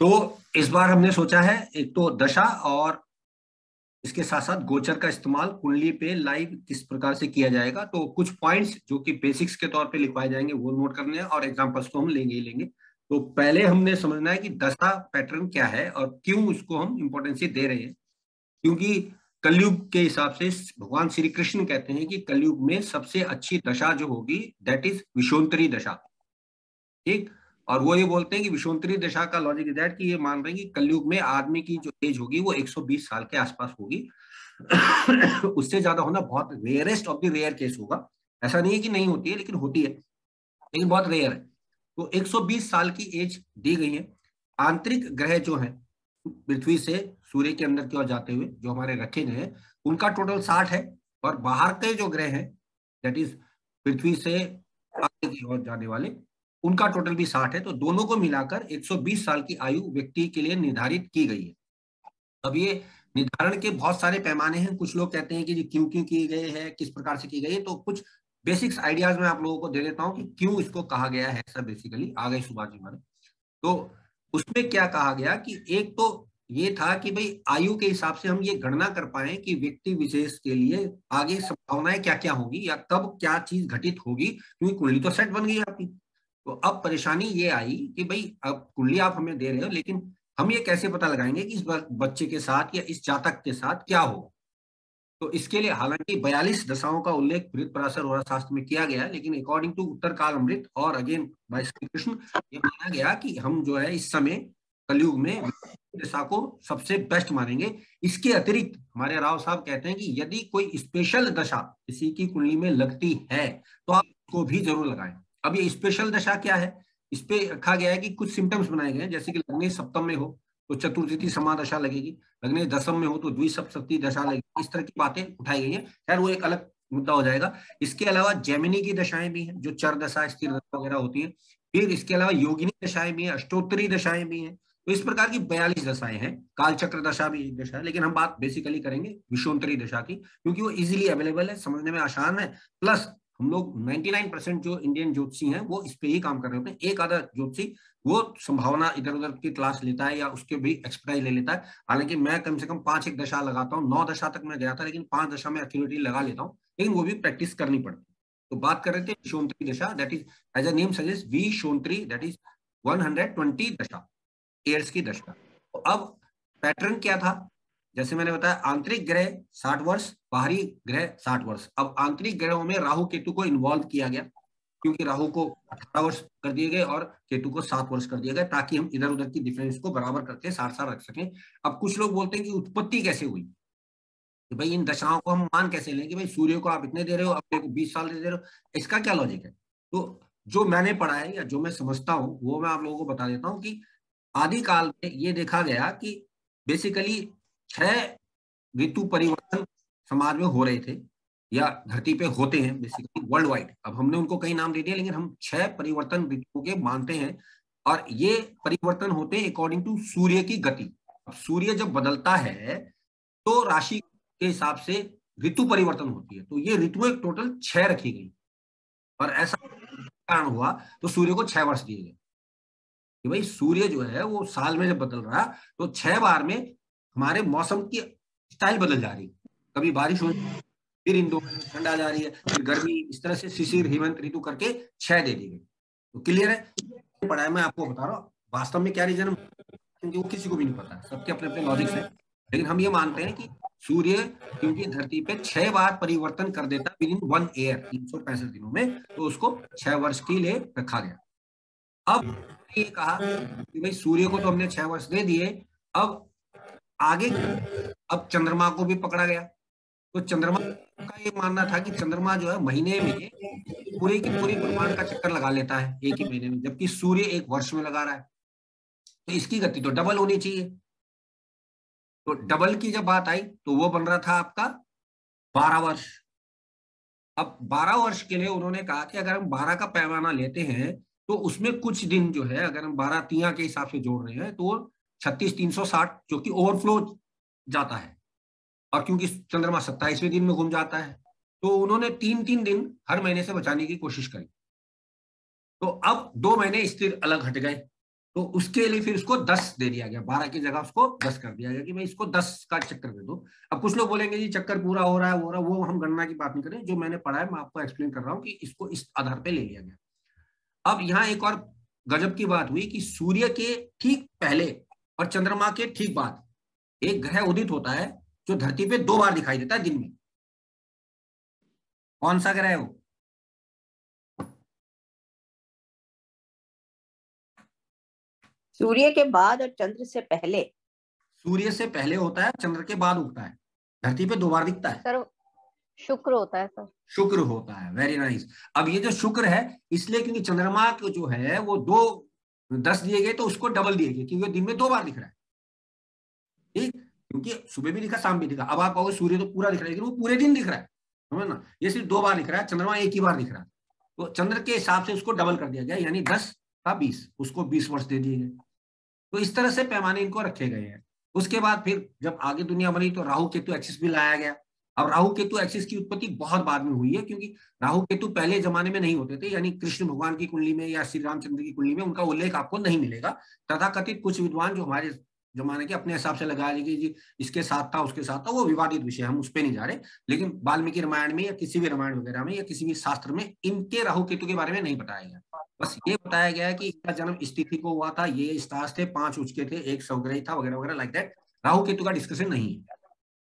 तो इस बार हमने सोचा है एक तो दशा और इसके साथ साथ गोचर का इस्तेमाल कुंडली पे लाइव किस प्रकार से किया जाएगा। तो कुछ पॉइंट्स जो कि बेसिक्स के तौर पे लिखवाए जाएंगे वो नोट करने हैं और एग्जांपल्स तो हम लेंगे ही लेंगे। तो पहले हमने समझना है कि दशा पैटर्न क्या है और क्यों उसको हम इंपॉर्टेंस दे रहे हैं। क्योंकि कलयुग के हिसाब से भगवान श्री कृष्ण कहते हैं कि कलयुग में सबसे अच्छी दशा जो होगी दैट इज विषोत्तरी दशा। ठीक। और वो ये बोलते हैं कि विषोत्तरी दशा का लॉजिक इज दैट कि ये मान रहे हैं कि कलयुग में आदमी की जो एज होगी वो 120 साल के आसपास होगी। उससे ज्यादा होना बहुत rarest of the rare case होगा। ऐसा नहीं है कि नहीं होती है, लेकिन होती है, लेकिन बहुत रेयर है। तो 120 साल की एज दी गई है। आंतरिक ग्रह जो है पृथ्वी से सूर्य के अंदर की ओर जाते हुए जो हमारे रखे गए हैं उनका टोटल 60 है। और बाहर के जो ग्रह हैं दैट इज पृथ्वी से आगे की ओर जाने वाले उनका टोटल भी 60 है। तो दोनों को मिलाकर 120 साल की आयु व्यक्ति के लिए निर्धारित की गई है। अब ये निर्धारण के बहुत सारे पैमाने हैं। कुछ लोग कहते हैं कि जी क्यों क्यों की गई है, किस प्रकार से की गई है। तो कुछ बेसिक्स आइडियाज मैं आप लोगों को दे देता हूँ कि क्यों इसको कहा गया है ऐसा। बेसिकली आ गए सुभाष जी हमारे। तो उसमें क्या कहा गया कि एक तो ये था कि भाई आयु के हिसाब से हम ये गणना कर पाए कि व्यक्ति विशेष के लिए आगे संभावनाएं क्या क्या होगी या कब क्या चीज घटित होगी, क्योंकि कुंडली तो सेट बन गई आपकी। तो अब परेशानी ये आई कि भाई अब कुंडली आप हमें दे रहे हो, लेकिन हम ये कैसे पता लगाएंगे कि इस बच्चे के साथ या इस जातक के साथ क्या होगा। तो इसके लिए हालांकि 42 दशाओं का उल्लेख वृत्त पराशर और शास्त्र में किया गया है, लेकिन अकॉर्डिंग टू उत्तर काल अमृत और अगेन बाय श्री कृष्ण ये माना गया कि हम जो है इस समय कलयुग में दशा को सबसे बेस्ट मानेंगे। इसके अतिरिक्त हमारे राव साहब कहते हैं कि यदि कोई स्पेशल दशा किसी की कुंडली में लगती है तो आप उसको भी जरूर लगाएं। अब ये स्पेशल दशा क्या है, इस पे रखा गया है कि कुछ सिम्टम्स बनाए गए हैं, जैसे कि लग्ने सप्तम में हो तो चतुर्थिति समादशा लगेगी, लग्ने दशम में हो तो द्विसप्तति दशा लगेगी। इस तरह की बातें उठाई गई हैं, खैर वो एक अलग मुद्दा हो जाएगा। इसके अलावा जैमिनी की दशाएं भी हैं जो चर दशा स्थिर दशा वगैरह होती हैं। फिर इसके अलावा योगिनी दशाएं भी हैं, अष्टोत्तरी दशाएं भी हैं। तो इस प्रकार की 42 दशाएं हैं। कालचक्र दशा भी एक दशा है, लेकिन हम बात बेसिकली करेंगे विषोत्तरी दशा की, क्योंकि वो इजिली अवेलेबल है, समझने में आसान है। प्लस हम लोग 99% जो इंडियन ज्योतिषी हैं वो इस पे ही काम कर रहे होते हैं। एक आधा ज्योतिषी वो संभावना इधर उधर की क्लास लेता है या उसके भी एक्सपर्टाइज ले लेता है। हालांकि मैं कम से कम 5 एक दशा लगाता हूँ, 9 दशा तक मैं गया था, लेकिन 5 दशा में एक्यूरेटली लगा लेता हूँ, लेकिन वो भी प्रैक्टिस करनी पड़ती है। तो बात कर रहे थे विषोत्तरी दशा, that is as a name suggest विषोत्तरी, दैट इज 120 दशा, ईयर्स की दशा। तो अब पैटर्न क्या था, जैसे मैंने बताया आंतरिक ग्रह 60 वर्ष, बाहरी ग्रह 60 वर्ष। अब आंतरिक ग्रहों में राहु केतु को इन्वॉल्व किया गया, क्योंकि राहु को 18 वर्ष कर दिए गए और केतु को 7 वर्ष कर दिया गया, ताकि हम इधर उधर की डिफरेंस को बराबर करके साथ साथ रख सकें। अब कुछ लोग बोलते हैं कि उत्पत्ति कैसे हुई, कि भाई इन दशाओं को हम मान कैसे लें कि भाई सूर्य को आप इतने दे रहे हो, अपने को 20 साल दे रहे हो, इसका क्या लॉजिक है। तो जो मैंने पढ़ा है या जो मैं समझता हूँ वो मैं आप लोगों को बता देता हूँ कि आदि काल में ये देखा गया कि बेसिकली 6 ऋतु परिवर्तन समाज में हो रहे थे या धरती पे होते हैं बेसिकली वर्ल्ड वाइड। अब हमने उनको कई नाम दे दिए, लेकिन हम 6 परिवर्तन ऋतुओं के मानते हैं। और ये परिवर्तन होते हैं अकॉर्डिंग टू सूर्य की गति। अब सूर्य जब बदलता है तो राशि के हिसाब से ऋतु परिवर्तन होती है। तो ये ऋतुएं टोटल 6 रखी गई और ऐसा कारण हुआ तो सूर्य को 6 वर्ष दिए गए कि भाई सूर्य जो है वो साल में जब बदल रहा तो 6 बार में हमारे मौसम की स्टाइल बदल जा रही, कभी बारिश हो, फिर इन दो ठंड आ जा रही है, फिर गर्मी, इस तरह से शिशिर हेमंत ऋतु करके 6 दे दी गई। तो क्लियर है, पढ़ा है, मैं आपको बता रहा हूँ वास्तव में क्या रीजन, क्योंकि वो किसी को भी नहीं पता है, सबके अपने अपने लॉजिक्स है। लेकिन हम ये मानते हैं कि सूर्य क्योंकि धरती पे 6 बार परिवर्तन कर देता विद इन 1 ईयर 365 दिनों में, तो उसको 6 वर्ष के लिए रखा गया। अब ये कहा कि भाई सूर्य को तो हमने 6 वर्ष दे दिए, अब आगे अब चंद्रमा को भी पकड़ा गया। तो चंद्रमा का ये मानना था कि चंद्रमा जो है महीने में पूरे की पूरी ब्रह्मांड का चक्कर लगा लेता है एक ही महीने में, जबकि सूर्य 1 वर्ष में लगा रहा है। तो इसकी गति तो डबल होनी चाहिए। तो डबल की जब बात आई तो वो बन रहा था आपका 12 वर्ष। अब 12 वर्ष के लिए उन्होंने कहा कि अगर हम 12 का पैमाना लेते हैं तो उसमें कुछ दिन जो है अगर हम 12 तिया के हिसाब से जोड़ रहे हैं तो 36 360 जो कि ओवरफ्लो जाता है। और क्योंकि चंद्रमा 27वें दिन में घूम जाता है तो उन्होंने 3 3 दिन हर महीने से बचाने की कोशिश करी। तो अब 2 महीने स्थिर अलग हट गए, तो उसके लिए फिर उसको 10 दे दिया गया, 12 की जगह उसको 10 कर दिया गया कि भाई इसको 10 का चक्कर दे दो। अब कुछ लोग बोलेंगे जी चक्कर पूरा हो रहा है, हो रहा है, वो हम गणना की बात नहीं करें, जो मैंने पढ़ा है मैं आपको एक्सप्लेन कर रहा हूँ कि इसको इस आधार पे ले लिया गया। अब यहाँ एक और गजब की बात हुई कि सूर्य के ठीक पहले और चंद्रमा के ठीक बाद एक ग्रह उदित होता है जो धरती पे 2 बार दिखाई देता है दिन में। कौन सा ग्रह है वो? सूर्य के बाद और चंद्र से पहले? सूर्य से पहले होता है, चंद्र के बाद उगता है, धरती पे 2 बार दिखता है। सर शुक्र होता है सर। शुक्र होता है, वेरी नाइस। अब ये जो शुक्र है इसलिए क्योंकि चंद्रमा को जो है वो 10 दिए गए तो उसको डबल दिए गए क्योंकि दिन में 2 बार दिख रहा है। ठीक, क्योंकि सुबह भी दिखा शाम भी दिखा। अब आप कहोगे सूर्य तो पूरा दिख रहा है लेकिन वो पूरे दिन दिख रहा है, समझ ना, ये सिर्फ 2 बार दिख रहा है, चंद्रमा एक ही बार दिख रहा है। तो चंद्र के हिसाब से उसको डबल कर दिया गया, यानी 10 का 20, उसको 20 वर्ष दे दिए गए। तो इस तरह से पैमाने इनको रखे गए हैं। उसके बाद फिर जब आगे दुनिया बनी तो राहु केतु एक्सिस भी लाया गया। अब राहु केतु एक्सिस की उत्पत्ति बहुत बाद में हुई है क्योंकि राहु केतु पहले जमाने में नहीं होते थे, यानी कृष्ण भगवान की कुंडली में या श्री रामचंद्र की कुंडली में उनका उल्लेख आपको नहीं मिलेगा। तथाकथित कुछ विद्वान जो हमारे जमाने के अपने हिसाब से लगा लेंगे जी इसके साथ था उसके साथ था, वो विवादित विषय, हम उस पर नहीं जा रहे। लेकिन वाल्मीकि रामायण में या किसी भी रामायण वगैरह में या किसी भी शास्त्र में इनके राहु केतु के बारे में नहीं बताया गया। बस ये बताया गया है कि इसका जन्म इस तिथि को हुआ था, ये स्टार्स थे, 5 उचके थे, एक सौग्रही था वगैरह वगैरह लाइक दैट। राहु केतु का डिस्कशन नहीं है।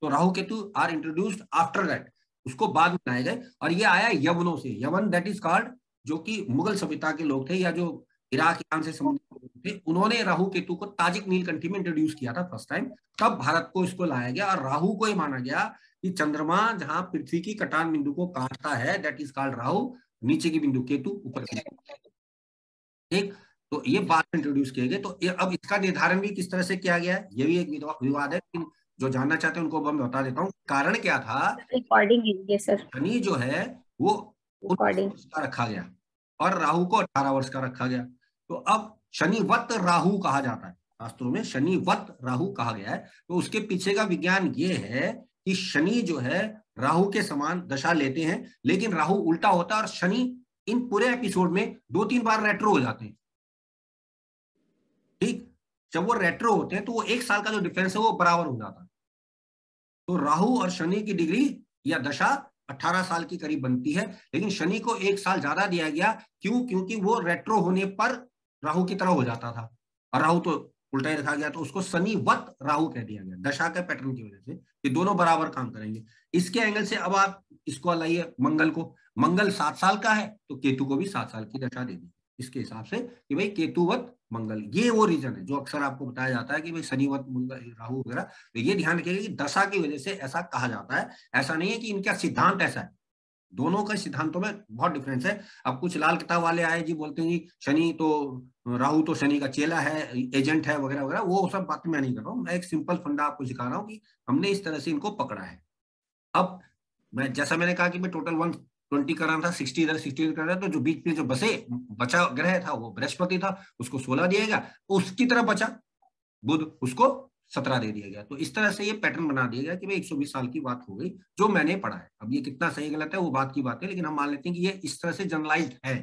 तो Rahu Ketu are introduced after that, उसको बाद में लाए गए। और ये आया यवनों से, यवन दैट इज कॉल्ड, जो कि मुगल सभ्यता के लोग थे या जो इराक ईरान से संबंधित लोग थे, उन्होंने राहु केतु को ताजिक नीलकंठी में इंट्रोड्यूस किया था फर्स्ट टाइम। तब भारत को इसको लाया गया और राहु को ही माना गया कि चंद्रमा जहां पृथ्वी की कटान बिंदु को काटता है दैट इज कॉल्ड राहु, नीचे की बिंदु केतु, ऊपर की। ठीक, तो ये बात इंट्रोड्यूस किए गए। तो अब इसका निर्धारण भी किस तरह से किया गया है ये भी एक विवाद है, लेकिन जो जानना चाहते हैं उनको मैं बता देता हूँ कारण क्या था। रिकॉर्डिंग है सर। शनि जो है वो 19 रिकॉर्डिंग वर्ष का रखा गया और राहु को 18 वर्ष का रखा गया। तो अब शनिवत राहु कहा जाता है, शास्त्रों में शनिवत राहु कहा गया है। तो उसके पीछे का विज्ञान ये है कि शनि जो है राहु के समान दशा लेते हैं, लेकिन राहु उल्टा होता है और शनि इन पूरे एपिसोड में 2-3 बार रेट्रो हो जाते हैं। ठीक, जब वो रेट्रो होते हैं तो वो 1 साल का जो डिफरेंस है वो बराबर हो जाता है। तो राहु और शनि की डिग्री या दशा 18 साल की करीब बनती है, लेकिन शनि को 1 साल ज्यादा दिया गया। क्यों? क्योंकि वो रेट्रो होने पर राहु की तरह हो जाता था और राहु तो उल्टा ही रखा गया, तो उसको शनिवत राहु कह दिया गया दशा के पैटर्न की वजह से। ये दोनों बराबर काम करेंगे। इसके एंगल से अब आप इसको लाइए मंगल को, मंगल 7 साल का है तो केतु को भी 7 साल की दशा दे दी इसके हिसाब से कि भाई केतुवत मंगल। ये वो रीजन है जो अक्सर आपको बताया जाता है कि भाई शनिवत मंगल राहु वगैरह। तो ये ध्यान रखिएगा कि दशा की वजह से ऐसा कहा जाता है, ऐसा नहीं है कि इनका सिद्धांत ऐसा है। दोनों का सिद्धांतों में बहुत डिफरेंस है। अब कुछ लाल किताब वाले आए जी बोलते हैं जी शनि तो राहु तो शनि का चेला है, एजेंट है वगैरह वगैरह, वो सब बात मैं नहीं कर रहा हूँ। मैं एक सिंपल फंडा आपको सिखा रहा हूँ कि हमने इस तरह से इनको पकड़ा है। अब मैं जैसा मैंने कहा कि मैं टोटल 120 कर रहा था, 60 इधर 60 इधर कर रहा था, तो जो बीच में जो बचा ग्रह था वो बृहस्पति था, उसको 16 दिया गया। उसकी तरफ बचा बुध, उसको 17 दे दिया गया। तो इस तरह से ये पैटर्न बना दिया गया कि भाई 120 साल की बात हो गई जो मैंने पढ़ा है। अब ये कितना सही गलत है वो बात की बात है, लेकिन हम मान लेते हैं कि ये इस तरह से जनरलाइज्ड है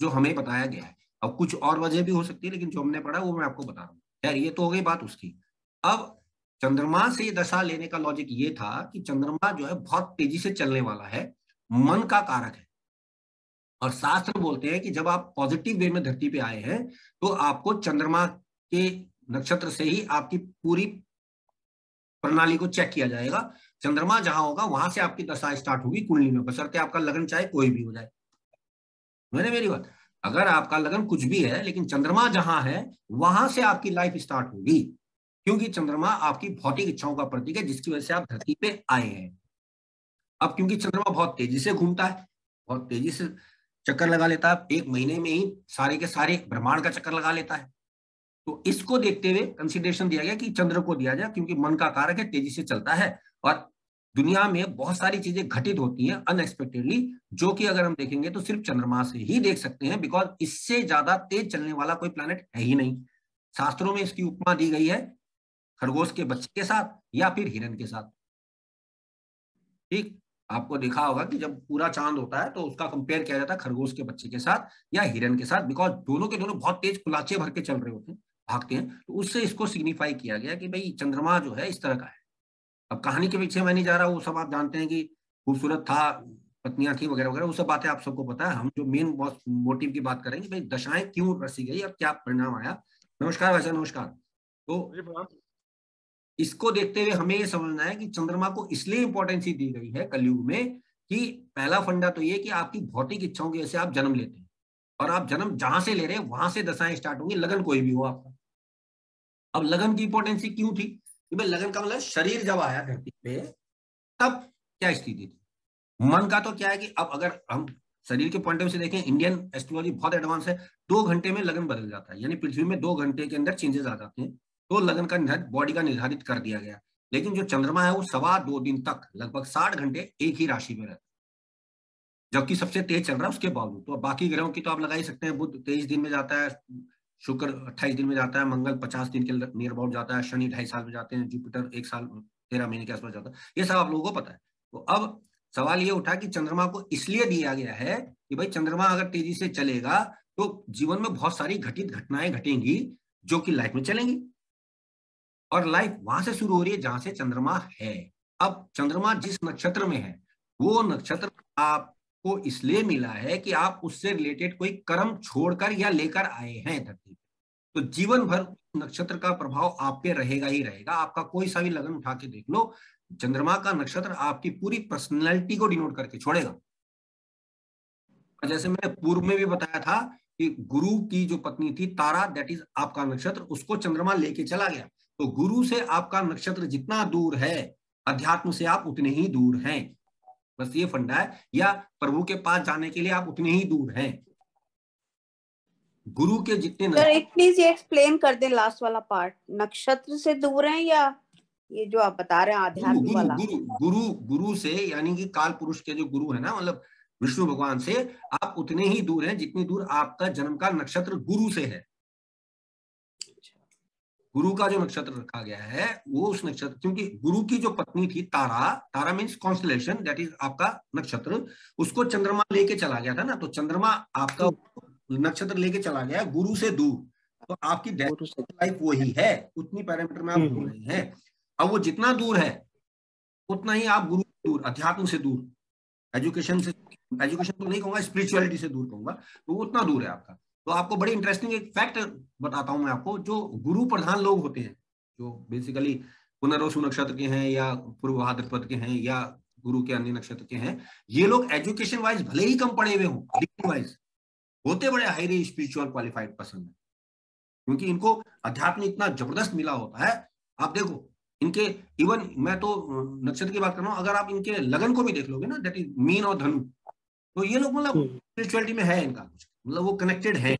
जो हमें बताया गया है। अब कुछ और वजह भी हो सकती है, लेकिन जो हमने पढ़ा वो मैं आपको बता रहा हूँ। यार ये तो हो गई बात उसकी। अब चंद्रमा से दशा लेने का लॉजिक ये था कि चंद्रमा जो है बहुत तेजी से चलने वाला है, मन का कारक है। और शास्त्र बोलते हैं कि जब आप पॉजिटिव वे में धरती पे आए हैं तो आपको चंद्रमा के नक्षत्र से ही आपकी पूरी प्रणाली को चेक किया जाएगा। चंद्रमा जहां होगा वहां से आपकी दशा स्टार्ट होगी कुंडली में, बशर्ते आपका लगन चाहे कोई भी हो जाए। मैंने मेरी बात, अगर आपका लगन कुछ भी है लेकिन चंद्रमा जहां है वहां से आपकी लाइफ स्टार्ट होगी, क्योंकि चंद्रमा आपकी भौतिक इच्छाओं का प्रतीक है जिसकी वजह से आप धरती पे आए हैं। अब क्योंकि चंद्रमा बहुत तेजी से घूमता है, बहुत तेजी से चक्कर लगा लेता है, 1 महीने में ही सारे के सारे ब्रह्मांड का चक्कर लगा लेता है। तो इसको देखते हुए कंसिडरेशन दिया गया कि चंद्र को दिया जाए, क्योंकि मन का कारक है, तेजी से चलता है और दुनिया में बहुत सारी चीजें घटित होती हैं अनएक्सपेक्टेडली, जो कि अगर हम देखेंगे तो सिर्फ चंद्रमा से ही देख सकते हैं, बिकॉज इससे ज्यादा तेज चलने वाला कोई प्लैनेट है ही नहीं। शास्त्रों में इसकी उपमा दी गई है खरगोश के बच्चे के साथ या फिर हिरण के साथ। ठीक, आपको देखा होगा कि जब पूरा चांद होता है तो उसका कंपेयर किया जाता है खरगोश के बच्चे के साथ या हिरन के साथ, बिकॉज दोनों के दोनों बहुत तेज कुलाचे भर के चल रहे होते हैं, भागते हैं, तो उससे इसको सिग्निफाई किया गया कि भाई चंद्रमा जो है इस तरह का है। अब कहानी के पीछे मैं नहीं जा रहा, वो सब आप जानते हैं कि खूबसूरत था, पत्नियां थी वगैरह वगैरह, वो सब बातें आप सबको पता है। हम जो मेन मोटिव की बात करेंगे, भाई दशाएं क्यों रची गई और क्या परिणाम आया। नमस्कार वैसे, नमस्कार। तो इसको देखते हुए हमें ये समझना है कि चंद्रमा को इसलिए इंपॉर्टेंस दी गई है कलयुग में कि पहला फंडा तो ये कि आपकी भौतिक इच्छाओं की वजह से आप जन्म लेते हैं, और आप जन्म जहां से ले रहे हैं वहां से दशाएं स्टार्ट होंगी, लगन कोई भी हो आपका। अब लगन की इंपॉर्टेंस क्यों थी कि भाई लगन का मतलब शरीर जब आया धरती पे तब क्या स्थिति थी। मन का तो क्या है कि अब अगर हम शरीर के पॉइंट ऑफ व्यू से देखें, इंडियन एस्ट्रोलॉजी बहुत एडवांस है, 2 घंटे में लगन बदल जाता है, यानी पृथ्वी में 2 घंटे के अंदर चेंजेस आ जाते हैं। तो लगन का बॉडी का निर्धारित कर दिया गया। लेकिन जो चंद्रमा है वो 2.25 दिन तक लगभग 60 घंटे एक ही राशि में रहता है, जबकि सबसे तेज चल रहा है उसके बावजूद। तो बाकी ग्रहों की तो आप लगा ही सकते हैं, बुध 23 दिन में जाता है, शुक्र 28 दिन में जाता है, मंगल 50 दिन के नियर अबाउट जाता है, शनि 2.5 साल में जाते हैं, जुपिटर 1 साल 13 महीने के आसपास जाता है। ये सब आप लोगों को पता है। तो अब सवाल ये उठा कि चंद्रमा को इसलिए दिया गया है कि भाई चंद्रमा अगर तेजी से चलेगा तो जीवन में बहुत सारी घटित घटनाएं घटेंगी जो कि लाइफ में चलेंगी, और लाइफ वहां से शुरू हो रही है जहां से चंद्रमा है। अब चंद्रमा जिस नक्षत्र में है वो नक्षत्र आपको इसलिए मिला है कि आप उससे रिलेटेड कोई कर्म छोड़कर या लेकर आए हैं धरती पे। तो जीवन भर नक्षत्र का प्रभाव आप पे रहेगा ही रहेगा। आपका कोई सा भी लगन उठा के देख लो, चंद्रमा का नक्षत्र आपकी पूरी पर्सनैलिटी को डिनोट करके छोड़ेगा। जैसे मैंने पूर्व में भी बताया था कि गुरु की जो पत्नी थी तारा, दैट इज आपका नक्षत्र, उसको चंद्रमा लेके चला गया। तो गुरु से आपका नक्षत्र जितना दूर है, अध्यात्म से आप उतने ही दूर हैं। बस ये फंडा है, या प्रभु के पास जाने के लिए आप उतने ही दूर हैं। गुरु के जितने सर एक प्लीज ये एक्सप्लेन कर दें लास्ट वाला पार्ट, नक्षत्र से दूर हैं या ये जो आप बता रहे हैं गुरु आध्यात्म गुरु वाला। गुरु गुरु गुरु से, यानी कि काल पुरुष के जो गुरु है ना, मतलब विष्णु भगवान से आप उतने ही दूर हैं जितनी दूर आपका जन्म का नक्षत्र गुरु से है। गुरु का जो नक्षत्र रखा गया है वो उस नक्षत्र, क्योंकि गुरु की जो पत्नी थी तारा, तारा मीन्स कॉन्स्टलेशन, दैट इज आपका नक्षत्र, उसको चंद्रमा लेके चला गया था ना। तो चंद्रमा आपका नक्षत्र लेके चला गया गुरु से दूर, तो आपकी लाइफ वही है, उतनी पैरामीटर में आप बोल रहे हैं। अब वो जितना दूर है उतना ही आप गुरु से दूर, अध्यात्म से दूर, एजुकेशन से, एजुकेशन तो नहीं कहूंगा, स्पिरिचुअलिटी से दूर कहूंगा, तो वो उतना दूर है आपका। तो आपको बड़ी इंटरेस्टिंग एक फैक्ट बताता हूं मैं आपको। जो गुरु प्रधान लोग होते हैं, जो बेसिकली पुनर्वसु नक्षत्र के हैं या पूर्व भाद्रपद के हैं या गुरु के अन्य नक्षत्र के हैं, ये लोग एजुकेशन वाइज भले ही कम पढ़े हुए हों, डिग्री वाइज होते बड़े हाईली स्पिरिचुअल क्वालिफाइड पर्सन है, क्योंकि इनको अध्यात्म इतना जबरदस्त मिला होता है। आप देखो इनके, इवन मैं तो नक्षत्र की बात कर रहा हूँ, अगर आप इनके लगन को भी देख लोगे ना, दैट इज मीन और धनु, तो ये लोग मतलब स्पिरिचुअलिटी में है इनका कुछ, मतलब वो कनेक्टेड है,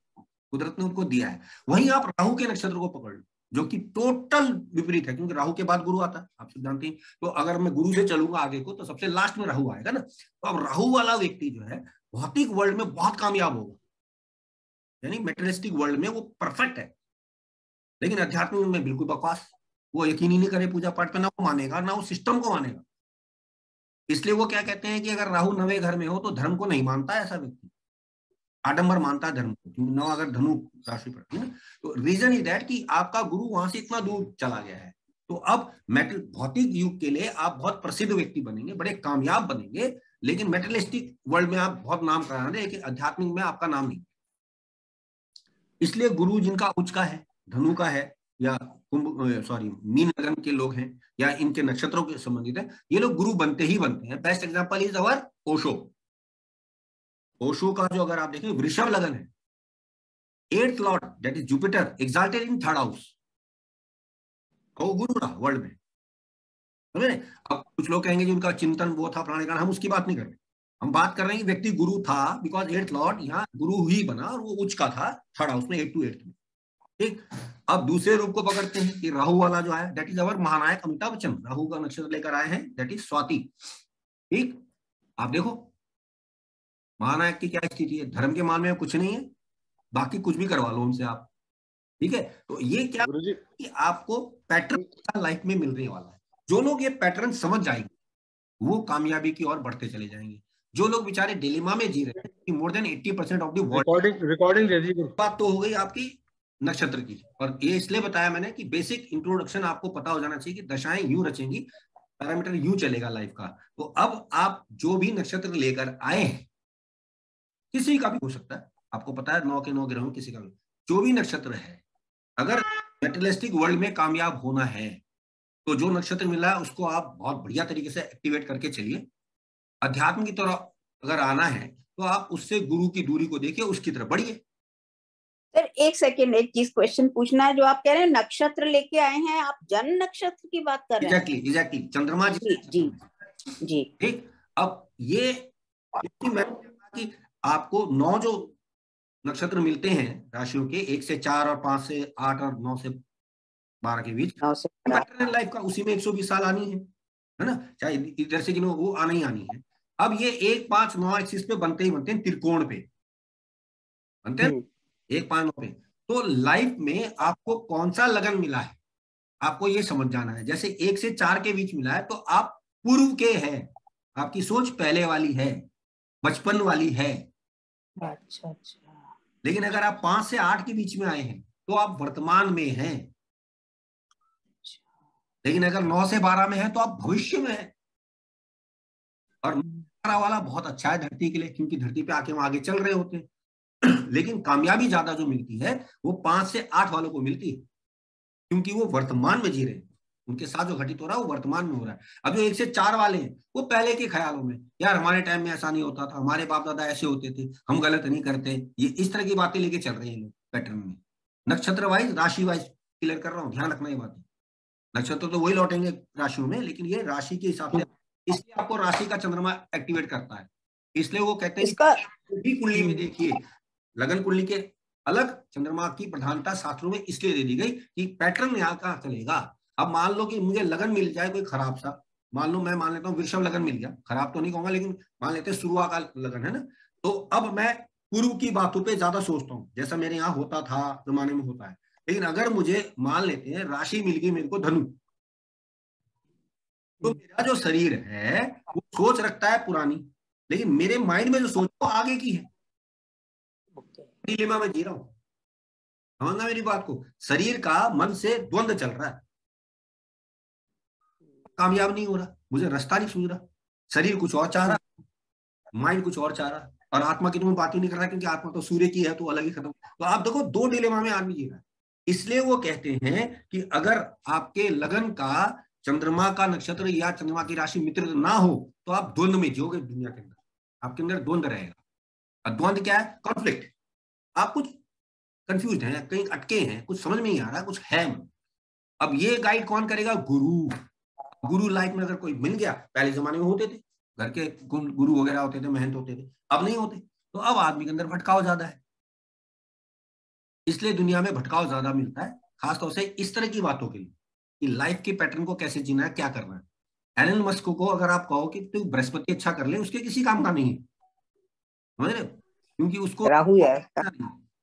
कुदरत ने उनको दिया है। वहीं आप राहु के नक्षत्र को पकड़ लो जो कि टोटल विपरीत है, क्योंकि राहु के बाद गुरु आता है, आप सब जानते हैं। तो अगर मैं गुरु से चलूंगा आगे को तो सबसे लास्ट में राहु आएगा ना। तो अब राहु वाला व्यक्ति जो है भौतिक वर्ल्ड में बहुत कामयाब होगा, यानी मेटेरियलिस्टिक वर्ल्ड में वो परफेक्ट है, लेकिन अध्यात्म में बिल्कुल बकवास। वो यकीन ही नहीं करे पूजा पाठ पे, ना वो मानेगा ना वो सिस्टम को मानेगा। इसलिए वो क्या कहते हैं कि अगर राहु 9वें घर में हो तो धर्म को नहीं मानता है ऐसा व्यक्ति, आडंबर मानता है धर्म को, क्योंकि 9 अगर धनु राशि पड़ती है ना। तो रीजन इज दैट कि आपका गुरु वहां से इतना दूर चला गया है। तो अब भौतिक युग के लिए आप बहुत प्रसिद्ध व्यक्ति बनेंगे, बड़े कामयाब बनेंगे, लेकिन मेटेरियलिस्टिक वर्ल्ड में आप बहुत नाम करा रहे हैं, लेकिन आध्यात्मिक में आपका नाम नहीं। इसलिए गुरु जिनका उच्च का है, धनु का है, या कुंभ सॉरी मीन लगन के लोग हैं, या इनके नक्षत्रों के संबंधित है, ये लोग गुरु बनते ही बनते हैं। Best example is our Osho. Osho का जो अगर आप देखें वृषभ लगन है, 8th Lord that is Jupiter exalted in 3rd house, वो गुरु रहा वर्ल्ड में, समझे। अब कुछ लोग कहेंगे कि उनका चिंतन वो था प्राणी कारण, हम उसकी बात नहीं कर रहे। हम बात कर रहे हैं कि व्यक्ति गुरु था, बिकॉज 8th लॉर्ड यहाँ गुरु ही बना और वो उच्च का था 3rd हाउस में, 8 to 8 में। ठीक, अब दूसरे रूप को पकड़ते हैं कि राहु वाला जो है दैट इज अवर महानायक अमिताभ बच्चन, राहु का नक्षत्र लेकर आए हैं, दैट इज स्वाति। ठीक, आप देखो महानायक की क्या स्थिति है, धर्म के मामले में कुछ नहीं है, बाकी कुछ भी करवा लो उनसे आप। ठीक है, तो ये क्या कि आपको पैटर्न लाइफ में मिलने वाला है। जो लोग ये पैटर्न समझ जाएंगे वो कामयाबी की ओर बढ़ते चले जाएंगे। जो लोग बेचारे डिलेमा में जी रहे हैं कि more than 80% of the world, recording दे दी। बात तो हो गई आपकी नक्षत्र की। और ये इसलिए बताया मैंने कि बेसिक इंट्रोडक्शन आपको पता हो जाना चाहिए कि दशाएं यूं रचेंगी, पैरामीटर यूं चलेगा लाइफ का। तो अब आप जो भी नक्षत्र लेकर आए हैं, किसी का भी हो सकता है, आपको पता है 9 के 9 ग्रहों किसी का भी, जो भी नक्षत्र है, अगर मेटेरियलिस्टिक वर्ल्ड में कामयाब होना है तो जो नक्षत्र मिला है उसको आप बहुत बढ़िया तरीके से एक्टिवेट करके चलिए। अध्यात्म की तरफ अगर आना है तो आप उससे गुरु की दूरी को देखिए, उसकी तरफ बढ़िए। सर एक सेकेंड, एक चीज क्वेश्चन पूछना है। जो आप कह रहे हैं नक्षत्र लेके आए हैं, आप जन्म नक्षत्र की बात कर रहे हैं? एग्जैक्टली चंद्रमा जी जी जी। ठीक। अब ये मैं कि आपको 9 जो नक्षत्र मिलते हैं राशियों के, 1 से 4 और 5 से 8 और 9 से 12 के बीच, मैटरनल लाइफ का उसी में 120 साल आनी है ना, चाहे इधर से गिनो वो आना ही आनी है। अब ये 1 5 9 एक्सिस पे बनते ही बनते हैं, त्रिकोण पे बनते हैं 1 5 9 पे। तो लाइफ में आपको कौन सा लगन मिला है आपको ये समझ जाना है। जैसे 1 से 4 के बीच मिला है तो आप पूर्व के हैं, आपकी सोच पहले वाली है, बचपन वाली है। अच्छा अच्छा। लेकिन अगर आप 5 से 8 के बीच में आए हैं तो आप वर्तमान में हैं। लेकिन अगर 9 से 12 में है तो आप भविष्य में हैं। और 12 वाला बहुत अच्छा है धरती के लिए, क्योंकि धरती पे आके हम आगे चल रहे होते हैं। लेकिन कामयाबी ज्यादा जो मिलती है वो 5 से 8 वालों को मिलती है, क्योंकि वो वर्तमान में जी रहे हैं। उनके साथ जो घटित हो रहा है वो वर्तमान में हो रहा है। अब जो 1 से 4 वाले हैं वो पहले के ख्यालों में, यार हमारे टाइम में ऐसा नहीं होता था, हमारे बाप दादा ऐसे होते थे, हम गलत नहीं करते, ये इस तरह की बातें लेके चल रहे हैं लोग पैटर्न में। नक्षत्र वाइज राशि वाइज क्लियर कर रहा हूँ, ध्यान रखना ये बात। नक्षत्र तो वही लौटेंगे राशियों में, लेकिन ये राशि के हिसाब से, इसलिए आपको राशि का चंद्रमा एक्टिवेट करता है। इसलिए वो कहते हैं इसका कुंडली में देखिए, लगन कुंडली के अलग चंद्रमा की प्रधानता शास्त्रों में इसलिए दे दी गई कि पैटर्न यहाँ का चलेगा। अब मान लो कि मुझे लगन मिल जाए कोई खराब सा, मान लो मैं मान लेता हूँ वृषभ लगन मिल गया, खराब तो नहीं कहूंगा लेकिन मान लेते हैं शुरुआत का लगन है ना, तो अब मैं पूर्व की बातों पे ज्यादा सोचता हूँ जैसा मेरे यहाँ होता था, जमाने में होता है। लेकिन अगर मुझे मान लेते हैं राशि मिल गई मेरे को धनु, तो मेरा जो शरीर है वो सोच रखता है पुरानी, लेकिन मेरे माइंड में जो सोच वो आगे की है। डिलेमा में जी रहा हूं, समझना मेरी बात को। शरीर का मन से द्वंद्व चल रहा है, कामयाब नहीं हो रहा, मुझे रास्ता नहीं सूझ रहा। शरीर कुछ और चाह रहा, माइंड कुछ और चाह रहा, और आत्मा की तो मैं बात ही नहीं कर रहा क्योंकि आत्मा तो सूर्य की है तो अलग ही खत्म। तो आप देखो 2 डिलेमा में आदमी जी रहा है। इसलिए वो कहते हैं कि अगर आपके लगन का चंद्रमा का नक्षत्र या चंद्रमा की राशि मित्र ना हो तो आप द्वंद्व में जियोगे दुनिया के अंदर, आपके अंदर द्वंद्व रहेगा। और द्वंद्व क्या है? कॉन्फ्लिक्ट। आप कुछ कंफ्यूज हैं, कहीं अटके हैं, कुछ समझ में नहीं आ रहा, कुछ है। अब ये गाइड कौन करेगा? गुरु। गुरु लाइफ में अगर कोई मिल गया, पहले जमाने में होते थे घर के गुरु वगैरह होते थे, महंत होते थे, अब नहीं होते। तो अब आदमी के अंदर भटकाव ज्यादा है, इसलिए दुनिया में भटकाव ज्यादा मिलता है, खासतौर से इस तरह की बातों के लिए कि लाइफ के पैटर्न को कैसे जीना है, क्या करना है। एलन मस्क को अगर आप कहो कि तू बृहस्पति अच्छा कर ले, उसके किसी काम का नहीं है, समझ रहे हो? क्योंकि उसको राहु है,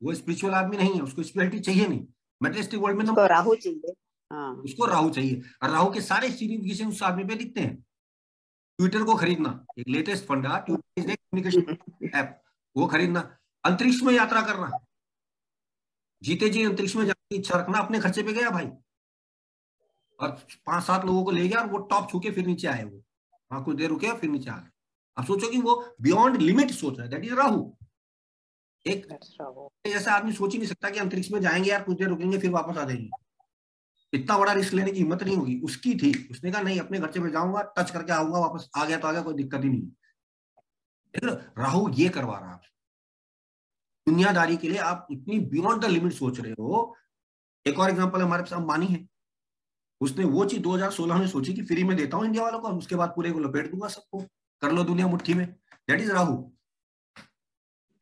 वो स्पिरिचुअल आदमी नहीं है, उसको स्पिरिचुअलिटी चाहिए नहीं। मेटेरियलिस्टिक वर्ल्ड में उसको राहु चाहिए। हाँ, उसको राहु चाहिए। और राहु के सारे सिग्निफिकेशन उस आदमी पे दिखते हैं। ट्विटर को खरीदना, एक लेटेस्ट फंडा, ट्विटर इज कम्युनिकेशन ऐप, वो खरीदना। अंतरिक्ष में यात्रा करना, जीते जी अंतरिक्ष में जाने की इच्छा रखना, अपने खर्चे पे गया भाई, और 5-7 लोगों को ले गया और वो टॉप छू के फिर नीचे आए। वो वहां कुछ देर रुके फिर नीचे आ गए। अब सोचो कि वो बियॉन्ड लिमिट सोच रहा है, दैट इज राहु। एक ऐसा आदमी सोच ही नहीं सकता कि अंतरिक्ष में जाएंगे यार, कुछ देर रुकेंगे फिर वापस आ जाएंगे। इतना बड़ा रिस्क लेने की हिम्मत नहीं होगी उसकी थी। उसने कहा नहीं, अपने खर्चे पे जाऊंगा, टच करके आऊंगा, वापस आ गया तो आ गया, कोई दिक्कत ही नहीं। राहु ये करवा रहा है दुनियादारी के लिए। आप इतनी बियॉन्ड द लिमिट सोच रहे हो। एक और एग्जांपल हमारे पास अंबानी है, उसने वो चीज 2016 में सोची कि फ्री में देता हूं इंडिया वालों को, उसके बाद पूरे को लपेट दूंगा सबको, कर लो दुनिया मुट्ठी में। That is Rahu.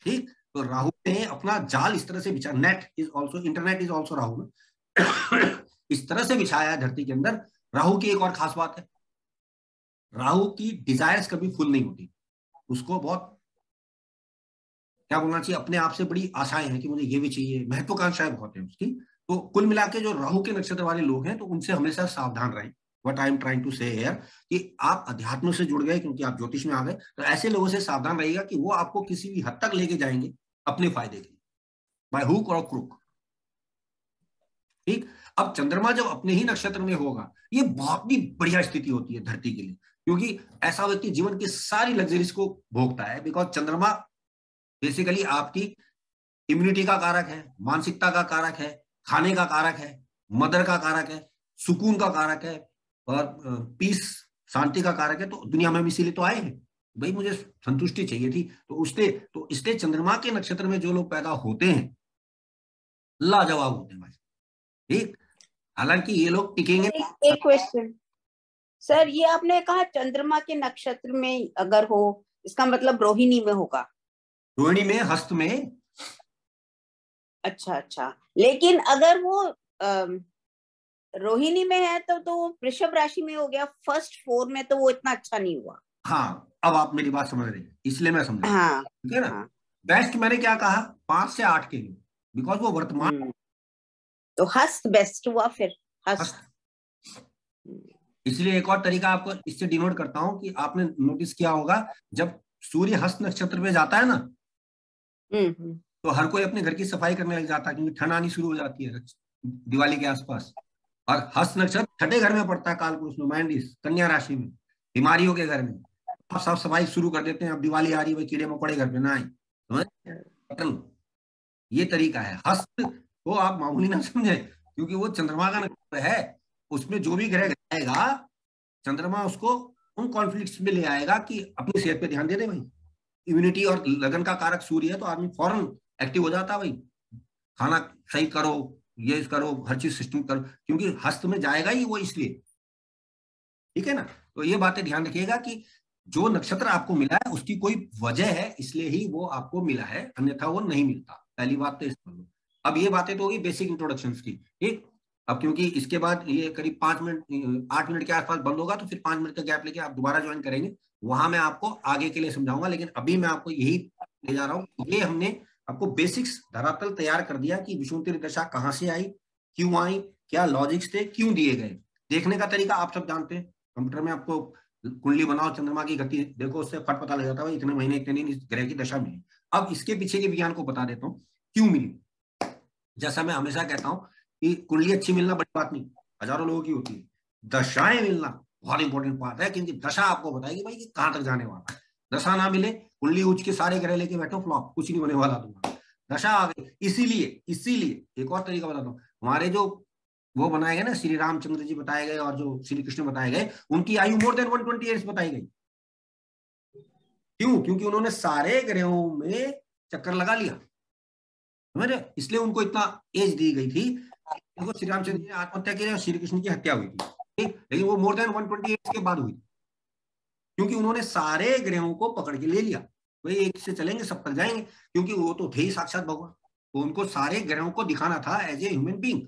ठीक, तो राहु ने अपना जाल इस तरह से बिछा, net is also, internet is also Rahu, इस तरह से बिछाया है धरती के अंदर। राहु की एक और खास बात है, राहु की डिजायर्स कभी फुल नहीं होती। उसको बहुत क्या बोलना चाहिए, अपने आप से बड़ी आशाएं हैं कि मुझे ये भी चाहिए, महत्वाकांक्षाएं बहुत है उसकी। तो कुल मिला के जो राहु के नक्षत्र वाले लोग हैं तो उनसे हमेशा सावधान रहें। What I am trying to say here कि आप अध्यात्म से जुड़ गए क्योंकि आप ज्योतिष में आ गए, तो ऐसे लोगों से सावधान रहिएगा कि वो आपको किसी भी हद तक लेके जाएंगे अपने फायदे के लिए, बाय हुक और क्रुक। ठीक। अब चंद्रमा जब अपने ही नक्षत्र में होगा, ये बहुत ही बढ़िया स्थिति होती है धरती के लिए, क्योंकि ऐसा व्यक्ति जीवन की सारी लग्जरीज को भोगता है, बिकॉज चंद्रमा बेसिकली आपकी इम्यूनिटी का कारक है, मानसिकता का कारक है, खाने का कारक है, मदर का कारक है, सुकून का कारक है, और पीस शांति का कारक है। तो दुनिया में हम इसीलिए तो आए हैं, भाई मुझे संतुष्टि चाहिए थी। तो इसलिए चंद्रमा के नक्षत्र में जो लोग पैदा होते हैं लाजवाब होते हैं भाई। ठीक। हालांकि ये लोग टिकेंगे। एक क्वेश्चन सर, ये आपने कहा चंद्रमा के नक्षत्र में अगर हो, इसका मतलब रोहिणी में होगा? रोहिणी में, हस्त में। अच्छा अच्छा, लेकिन अगर वो रोहिणी में है तो वृषभ राशि में हो गया, फर्स्ट 4 में, तो वो इतना अच्छा नहीं हुआ। हाँ, अब आप मेरी बात समझ रहे हैं, इसलिए मैं समझा। हाँ, ठीक है ना। हाँ। बेस्ट मैंने क्या कहा, 5 से 8 के लिए, बिकॉज वो वर्तमान। तो हस्त बेस्ट हुआ फिर, हस्त। इसलिए एक और तरीका आपको इससे डिनोट करता हूं कि आपने नोटिस किया होगा, जब सूर्य हस्त नक्षत्र पे जाता है ना, तो हर कोई अपने घर की सफाई करने लग जाता है, क्योंकि ठंड आनी शुरू हो जाती है दिवाली के आसपास। और हस्त नक्षत्र 6ठे घर में पड़ता है, कालपुरुष में, माइंडिस, कन्या राशि में, बीमारियों के घर में। आप साफ सफाई शुरू कर देते हैं, अब दिवाली आ रही है, कीड़े मकोड़े घर पे ना आए। ये तरीका है। हस्त को आप मामूली ना समझे, क्योंकि वो चंद्रमा का नक्षत्र है, उसमें जो भी ग्रह आएगा, चंद्रमा उसको उन कॉन्फ्लिक्ट्स में ले आएगा कि अपनी सेहत पे ध्यान दे दे भाई। इम्यूनिटी और लगन का कारक सूर्य है, तो आदमी फौरन एक्टिव हो जाता है भाई, खाना सही करो, ये करो, हर चीज सिस्टम करो, क्योंकि हस्त में जाएगा ही वो, इसलिए। ठीक है ना। तो ये बातें ध्यान रखिएगा कि जो नक्षत्र आपको मिला है उसकी कोई वजह है, इसलिए ही वो आपको मिला है, अन्यथा वो नहीं मिलता। पहली बात तो इस पर। अब ये बातें तो होगी बेसिक इंट्रोडक्शन की। ठीक। अब क्योंकि इसके बाद ये करीब 8 मिनट के आसपास बंद होगा, तो फिर 5 मिनट का गैप लेके आप दोबारा ज्वाइन करेंगे, वहां मैं आपको आगे के लिए समझाऊंगा। लेकिन अभी मैं आपको यही ले जा रहा हूँ, ये हमने आपको बेसिक्स धरातल तैयार कर दिया कि विषुवतीय दशा कहाँ से आई, क्यों आई, क्या लॉजिक्स थे, क्यों दिए गए। देखने का तरीका आप सब जानते हैं, कंप्यूटर में आपको कुंडली बनाओ, चंद्रमा की गति देखो, उससे फट पता लग जाता है इतने महीने इतने दिन इस ग्रह की दशा में। अब इसके पीछे के विज्ञान को बता देता हूँ क्यों मिली। जैसा मैं हमेशा कहता हूँ कि कुंडली अच्छी मिलना बड़ी बात नहीं, हजारों लोगों की होती है। दशाएं मिलना बहुत इंपॉर्टेंट बात है, क्योंकि दशा आपको बताएगी भाई कि कहां तक जाने वाला है। दशा ना मिले, कुंडली उच्च के सारे ग्रह लेके बैठो, फ्लॉप, कुछ नहीं होने वाला तुम्हारा। दशा आ गई। इसीलिए एक और तरीका बताता हूँ, हमारे जो वो बनाए गए ना, श्री रामचंद्र जी बताए गए और जो श्री कृष्ण बताए गए, उनकी आयु मोर देन 120 ईयर्स बताई गई। क्यों? क्योंकि उन्होंने सारे ग्रहों में चक्कर लगा लिया, समझे, इसलिए उनको इतना एज दी गई थी। उनको श्री रामचंद्र जी ने आत्महत्या की और श्री कृष्ण की हत्या हुई थी, ठीक, लेकिन वो मोर देन 120 ईयर्स के बाद हुई, क्योंकि उन्होंने सारे ग्रहों को पकड़ के ले लिया। वही एक से चलेंगे सब तक जाएंगे, क्योंकि वो तो थे ही साक्षात भगवान, तो उनको सारे ग्रहों को दिखाना था एज ए ह्यूमन बीइंग।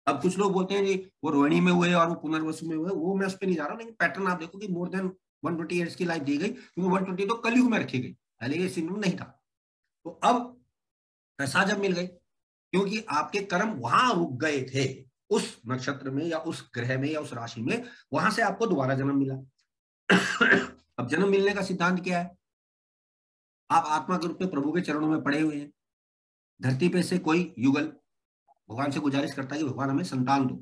अब कुछ लोग बोलते हैं जी वो रोहिणी में हुए और वो पुनर्वसु में हुए, वो मैं उस पर नहीं जा रहा हूँ, लेकिन पैटर्न आप देखो कि मोर देन 120 ईयर्स की लाइफ दी गई, क्योंकि 120 तो कलयुग में रखी गई, पहले ये सिंधु नहीं था। तो अब दशा जब मिल गई, क्योंकि आपके कर्म वहां रुक गए थे, उस नक्षत्र में या उस ग्रह में या उस राशि में, वहां से आपको दोबारा जन्म मिला। अब जन्म मिलने का सिद्धांत क्या है? आप आत्मा के रूप में प्रभु के चरणों में पड़े हुए हैं, धरती पे से कोई युगल भगवान से गुजारिश करता है कि भगवान हमें संतान दो।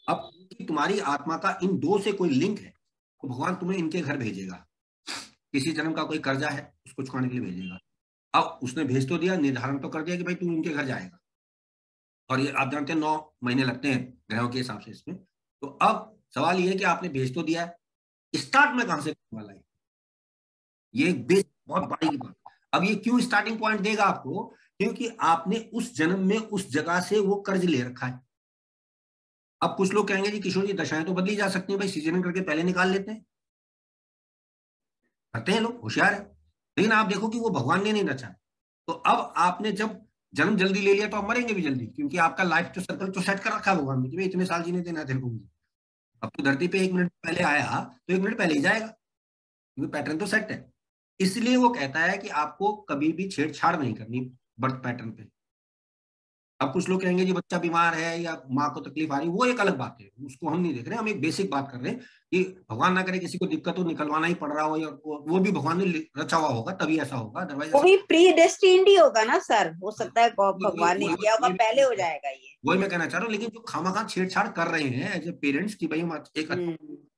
अब तुम्हारी आत्मा का इन दो से कोई लिंक है, तो भगवान तुम्हें इनके घर भेजेगा। किसी जन्म का कोई कर्जा है, उसको चुकाने के लिए भेजेगा। अब उसने भेज तो दिया, निर्धारण तो कर दिया कि भाई तू इनके घर जाएगा, और ये आप जानते हैं 9 महीने लगते हैं ग्रहों के हिसाब से इसमें। तो अब सवाल ये है कि आपने भेज तो दिया है, स्टार्ट में कहां से करने वाला है, ये बहुत बड़ी बात। अब ये क्यों स्टार्टिंग पॉइंट देगा आपको? क्योंकि आपने उस जन्म में उस जगह से वो कर्ज ले रखा है। अब कुछ लोग कहेंगे जी किशोर जी दशाएं तो बदली जा सकती है, भाई सीजन करके पहले निकाल लेते हैं, करते हैं लोग, होशियार है। लेकिन आप देखो कि वो भगवान ने नहीं रचा। तो अब आपने जब जन्म जल्दी ले लिया तो आप मरेंगे भी जल्दी, क्योंकि आपका लाइफ तो सर्कल तो सेट कर रखा है भगवान ने कि भाई इतने साल जीने देना तेरे को। अब तो धरती पे 1 मिनट पहले आया तो 1 मिनट पहले ही जाएगा, क्योंकि पैटर्न तो सेट है। इसलिए वो कहता है कि आपको कभी भी छेड़छाड़ नहीं करनी बर्थ पैटर्न पे। अब कुछ लोग कहेंगे जी बच्चा बीमार है या माँ को तकलीफ आ रही है, वो एक अलग बात है, उसको हम नहीं देख रहे, हम एक बेसिक बात कर रहे हैं कि भगवान ना करे किसी को दिक्कत हो, निकलवाना ही पड़ रहा हो, या वो भी भगवान ने रचा हुआ होगा तभी ऐसा होगा, अदरवाइज वो भी प्री डेस्टिन्ड ही होगा ना सर, हो सकता है भगवान ने किया होगा, पहले हो जाएगा ये। वही मैं कहना चाह रहा हूँ। लेकिन जो खामखा छेड़छाड़ कर रहे हैं एज ए पेरेंट्स की भाई हम एक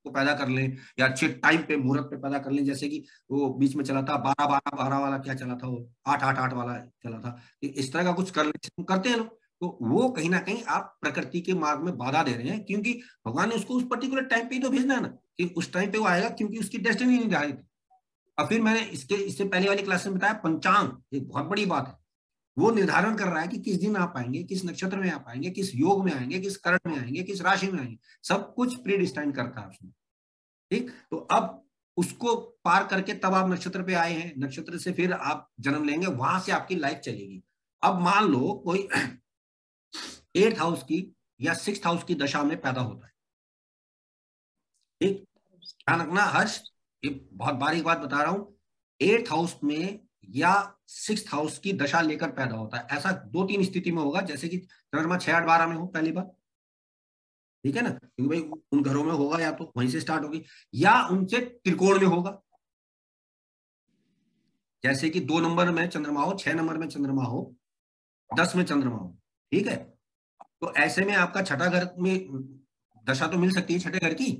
को पैदा कर लें या अच्छे टाइम पे मुहूर्त पे पैदा कर लें, जैसे कि वो बीच में चला था 12-12-12 वाला, क्या चला था वो 8-8-8 वाला चला था, इस तरह का कुछ कर ले, करते हैं लोग, तो वो कहीं ना कहीं आप प्रकृति के मार्ग में बाधा दे रहे हैं, क्योंकि भगवान ने उसको उस पर्टिकुलर टाइम पे ही तो भेजना है ना, कि उस टाइम पे वो आएगा, क्योंकि उसकी डेस्टिनी निर्धारित है। और फिर मैंने इससे पहले वाली क्लास में बताया, पंचांग एक बहुत बड़ी बात है, वो निर्धारण कर रहा है कि किस दिन आप आएंगे, किस नक्षत्र में आप आएंगे, किस योग में आएंगे, किस करण में आएंगे, किस राशि में आएंगे, सब कुछ प्री डिस्टाइन करता है उसमें। ठीक, तो अब उसको पार करके तब आप नक्षत्र पे आए हैं, नक्षत्र से फिर आप जन्म लेंगे, वहां से आपकी लाइफ चलेगी। अब मान लो कोई 8th हाउस की या 6th हाउस की दशा में पैदा होता है, ठीक, ध्यान रखना हर्ष, ये बहुत बारीक बात बता रहा हूं, 8th हाउस में या 6th हाउस की दशा लेकर पैदा होता है। ऐसा 2-3 स्थिति में होगा, जैसे कि चंद्रमा 6-8-12 में हो, पहली बात, ठीक है ना, क्योंकि भाई उन घरों में होगा, या तो वहीं से स्टार्ट होगी, या उनसे त्रिकोण में होगा, जैसे कि 2 नंबर में चंद्रमा हो, 6 नंबर में चंद्रमा हो, 10 में चंद्रमा हो, ठीक है, तो ऐसे में आपका छठा घर में दशा तो मिल सकती है छठे घर की,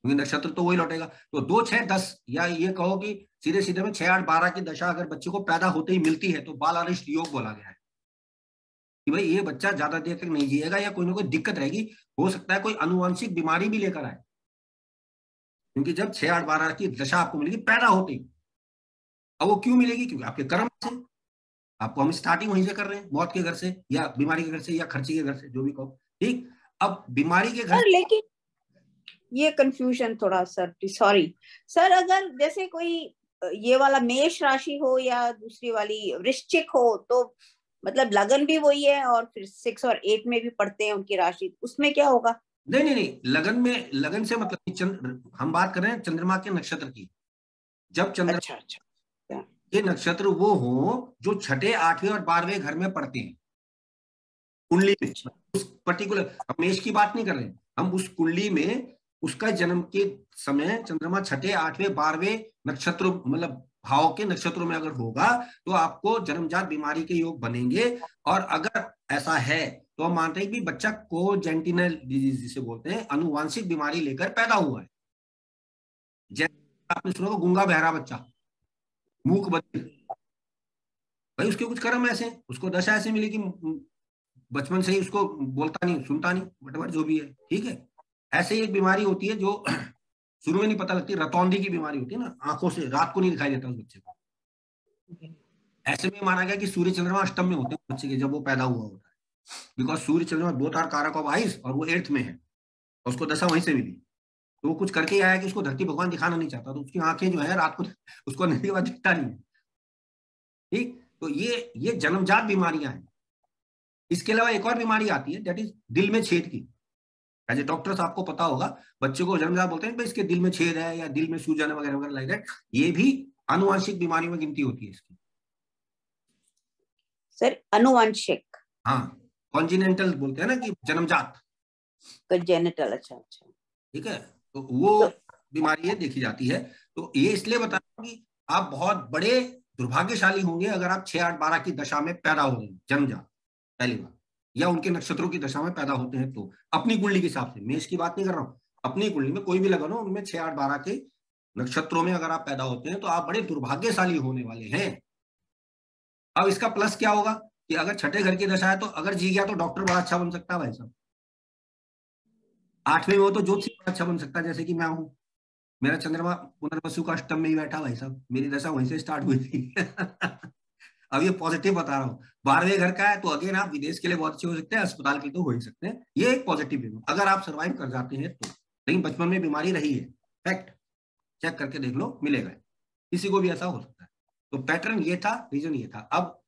क्योंकि नक्षत्र तो वही लौटेगा। तो 2-6-10, या ये कहो कि सीधे सीधे में 6-8-12 की दशा अगर बच्चे को पैदा होते ही मिलती है, तो बाल अरिष्ट योग बोला गया है कि भाई ये बच्चा ज्यादा देर तक नहीं जिएगा, या कोई ना कोई दिक्कत रहेगी, हो सकता है कोई आनुवंशिक बीमारी भी लेकर आए, क्योंकि जब 6-8-12 की दशा आपको मिलेगी पैदा होते ही, अब वो क्यों मिलेगी, क्योंकि आपके कर्म से, आपको हम स्टार्टिंग वहीं से कर रहे हैं, मौत के घर से या बीमारी के घर से या खर्चे के घर से, जो भी कहो, ठीक। अब बीमारी के घर, लेकिन ये कंफ्यूजन थोड़ा सर, सॉरी सर, अगर जैसे कोई ये वाला मेष राशि हो या दूसरी वाली वृश्चिक हो, तो मतलब लगन भी वही है और फिर 6 और 8 में भी पढ़ते हैं उनकी राशि, उसमें क्या होगा? नहीं नहीं नहीं, लगन में, लगन से मतलब हम बात कर रहे हैं चंद्रमा के नक्षत्र की, जब चंद्रमा के नक्षत्र वो हो जो छठे, 8वें और 12वें घर में पड़ते हैं कुंडली में, उस पर्टिकुलर, हम मेष की बात नहीं कर रहे हैं, हम उस कुंडली में उसका जन्म के समय चंद्रमा छठे, 8वें, 12वें नक्षत्रों, मतलब भाव के नक्षत्रों में अगर होगा, तो आपको जन्मजात बीमारी के योग बनेंगे। और अगर ऐसा है तो हम मानते हैं कि बच्चा कोजेंटिनल डिजीज जिसे बोलते हैं, अनुवांशिक बीमारी लेकर पैदा हुआ है। जैसे आपने सुना होगा गूंगा बहरा बच्चा, मूक बधिर, भाई उसके कुछ कर्म ऐसे, उसको दशा ऐसे मिली कि बचपन से ही उसको बोलता नहीं, सुनता नहीं, वटवर जो भी है, ठीक है। ऐसे ही एक बीमारी होती है जो शुरू में नहीं पता लगती, रतौंधी की बीमारी होती है ना, आंखों से रात को नहीं दिखाई देता उस बच्चे को। ऐसे में माना गया कि सूर्य चंद्रमा अष्टम में होते हैं बच्चे के जब वो पैदा हुआ होता है, बिकॉज सूर्य चंद्रमा बोथ आर कारक ऑफ आइज, और वो 8th में है, और उसको दशा वहीं से मिली, तो वो कुछ करके आया कि उसको धरती भगवान दिखाना नहीं चाहता, तो उसकी आंखें जो है रात को उसको अंधेरे के बाद दिखता नहीं है, ठीक। तो ये जन्मजात बीमारियां हैं। इसके अलावा एक और बीमारी आती है, दैट इज दिल में छेद की। एज ए डॉक्टर्स आपको पता होगा, बच्चे को जन्मजात बोलते हैं इसके दिल में छेद है या दिल में सूजन है वगैरह वगैरह, लाइक दैट, ये भी आनुवांशिक बीमारियों में गिनती होती है इसकी। सर अनुवांशिक, हाँ, कॉन्जिनेंटल बोलते हैं ना कि जन्मजात, कॉन्जेनिटल, अच्छा अच्छा, ठीक है, तो वो बीमारी है देखी जाती है। तो ये इसलिए बता रहा हूं कि आप बहुत बड़े दुर्भाग्यशाली होंगे अगर आप 6-8-12 की दशा में पैदा हो गए जन्मजात, पहली बार, या उनके नक्षत्रों की दशा में पैदा होते हैं, तो अपनी कुंडली के हिसाब से, मेष की बात नहीं कर रहा हूं, अपनी कुंडली में कोई भी लगन हो, उनमें 6-8-12 के नक्षत्रों में अगर आप पैदा होते हैं, तो आप बड़े दुर्भाग्यशाली होने वाले हैं। अब इसका प्लस क्या होगा कि अगर छठे घर की दशा है, तो अगर जी गया तो डॉक्टर बड़ा अच्छा बन सकता है भाई साहब, 8वें में हो तो ज्योतिषी बड़ा अच्छा बन सकता है, जैसे कि मैं हूं, मेरा चंद्रमा पुनर्वसु का अष्टम में ही बैठा भाई साहब, मेरी दशा वहीं से स्टार्ट हुई थी अब ये पॉजिटिव बता रहा हूँ, 12वें घर का है तो अगेन आप विदेश के लिए बहुत अच्छे हो सकते हैं, अस्पताल के लिए तो हो ही सकते हैं, ये एक पॉजिटिव है अगर आप सर्वाइव कर जाते हैं तो। लेकिन बचपन में बीमारी रही है, फैक्ट, चेक करके देख लो, मिलेगा, किसी को भी ऐसा हो सकता है। तो पैटर्न ये था, रीजन ये था। अब